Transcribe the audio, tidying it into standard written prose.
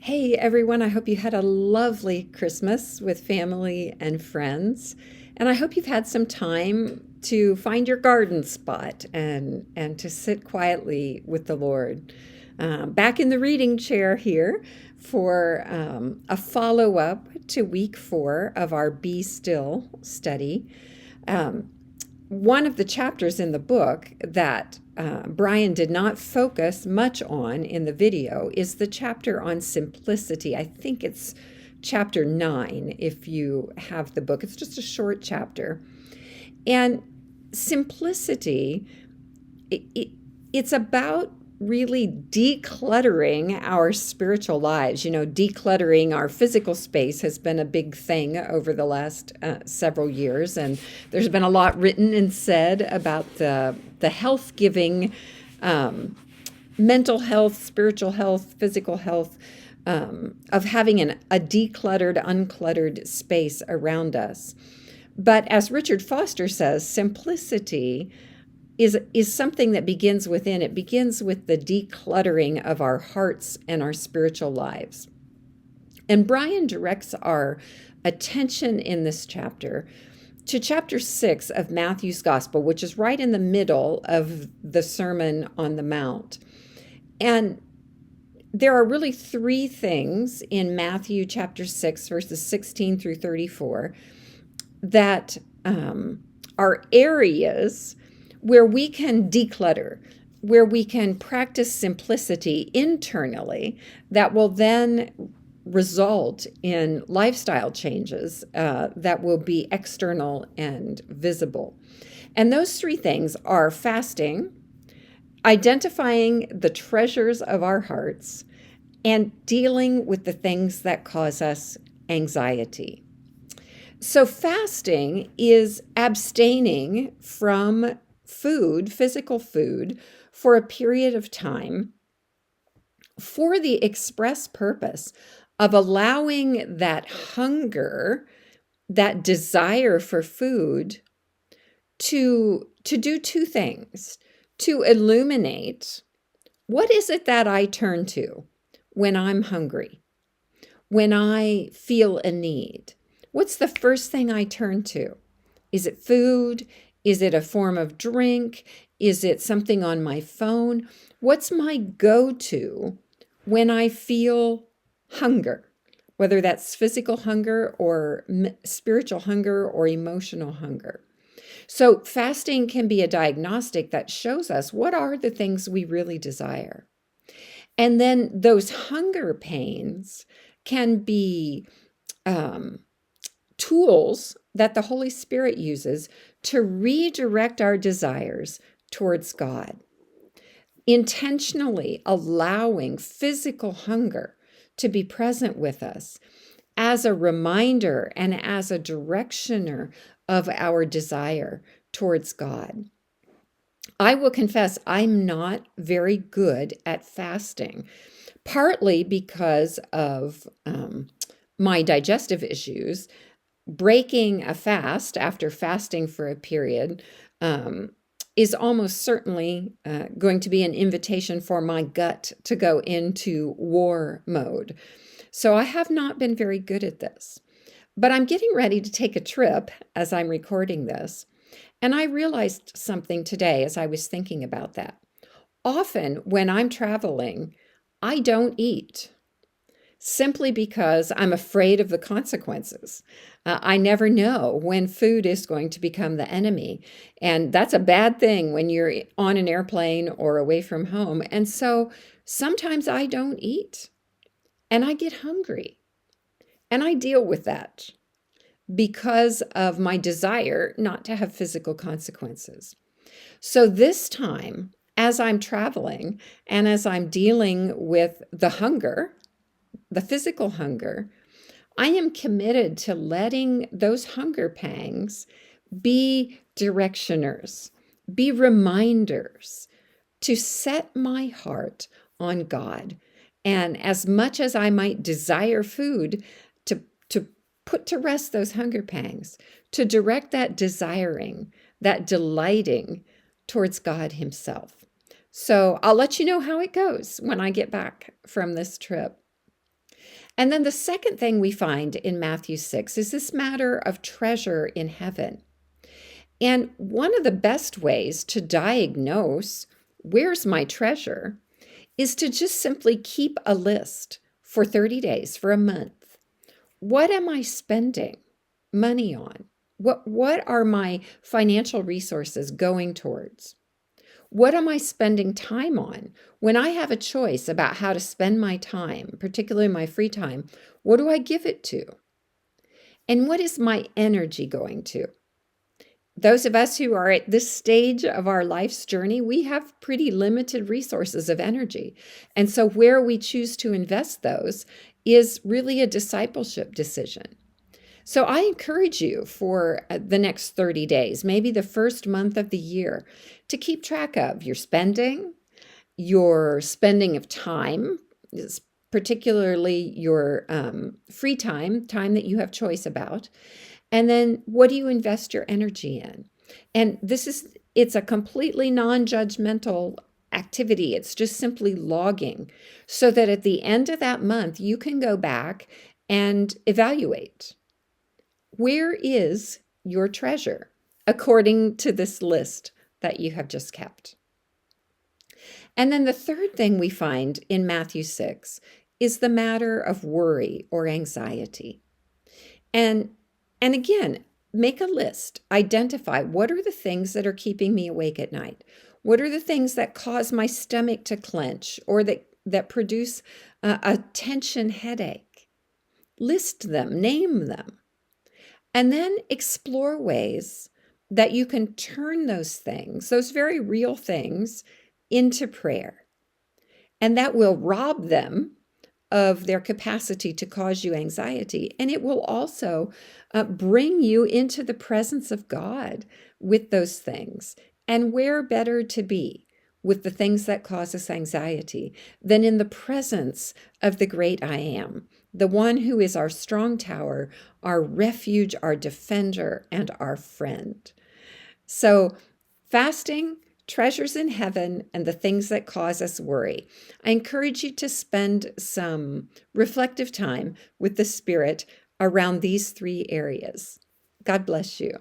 Hey everyone, I hope you had a lovely Christmas with family and friends. And I hope you've had some time to find your garden spot and to sit quietly with the Lord. Back in the reading chair here for a follow up to week 4 of our Be Still study. Um, One of the chapters in the book that Brian did not focus much on in the video is the chapter on simplicity. I think it's chapter 9 if you have the book. It's just a short chapter. And simplicity, it, it, it's about really decluttering our spiritual lives. Decluttering our physical space has been a big thing over the last several years, and there's been a lot written and said about the health giving, mental health, spiritual health, physical health, of having a decluttered, uncluttered space around us. But as Richard Foster says, simplicity is something that begins within. It begins with the decluttering of our hearts and our spiritual lives. And Brian directs our attention in this chapter to chapter 6 of Matthew's Gospel, which is right in the middle of the Sermon on the Mount. And there are really 3 things in Matthew chapter 6, verses 16 through 34, that are areas where we can declutter, where we can practice simplicity internally that will then result in lifestyle changes that will be external and visible. And those 3 things are fasting, identifying the treasures of our hearts, and dealing with the things that cause us anxiety. So fasting is abstaining from food, physical food, for a period of time for the express purpose of allowing that hunger, that desire for food to do 2 things: to illuminate what is it that I turn to when I'm hungry, when I feel a need. What's the first thing I turn to? Is it food? Is it a form of drink? Is it something on my phone? What's my go-to when I feel hunger, whether that's physical hunger or spiritual hunger or emotional hunger? So fasting can be a diagnostic that shows us what are the things we really desire. And then those hunger pains can be tools that the Holy Spirit uses to redirect our desires towards God. Intentionally allowing physical hunger to be present with us as a reminder and as a directioner of our desire towards God. I will confess I'm not very good at fasting, partly because of my digestive issues. Breaking a fast after fasting for a period is almost certainly going to be an invitation for my gut to go into war mode. So I have not been very good at this. But I'm getting ready to take a trip as I'm recording this. And I realized something today as I was thinking about that. Often when I'm traveling, I don't eat, simply because I'm afraid of the consequences. I never know when food is going to become the enemy. And that's a bad thing when you're on an airplane or away from home. And so sometimes I don't eat and I get hungry. And I deal with that because of my desire not to have physical consequences. So this time, as I'm traveling and as I'm dealing with the hunger, the physical hunger, I am committed to letting those hunger pangs be directioners, be reminders to set my heart on God. And as much as I might desire food, to put to rest those hunger pangs, to direct that desiring, that delighting towards God Himself. So I'll let you know how it goes when I get back from this trip. And then the second thing we find in Matthew 6 is this matter of treasure in heaven. And one of the best ways to diagnose where's my treasure is to just simply keep a list for 30 days, for a month. What am I spending money on? What are my financial resources going towards? What am I spending time on? When I have a choice about how to spend my time, particularly my free time, what do I give it to? And what is my energy going to? Those of us who are at this stage of our life's journey, we have pretty limited resources of energy. And so where we choose to invest those is really a discipleship decision. So I encourage you for the next 30 days, maybe the first month of the year, to keep track of your spending of time, particularly your free time that you have choice about. And then what do you invest your energy in? And it's a completely non-judgmental activity. It's just simply logging so that at the end of that month, you can go back and evaluate. Where is your treasure according to this list that you have just kept? And then the third thing we find in Matthew 6 is the matter of worry or anxiety. And again, make a list. Identify what are the things that are keeping me awake at night? What are the things that cause my stomach to clench or that produce a tension headache? List them, name them, and then explore ways that you can turn those things, those very real things, into prayer. And that will rob them of their capacity to cause you anxiety. And it will also bring you into the presence of God with those things. And where better to be with the things that cause us anxiety than in the presence of the great I Am, the one who is our strong tower, our refuge, our defender, and our friend. So fasting, treasures in heaven, and the things that cause us worry. I encourage you to spend some reflective time with the Spirit around these three areas. God bless you.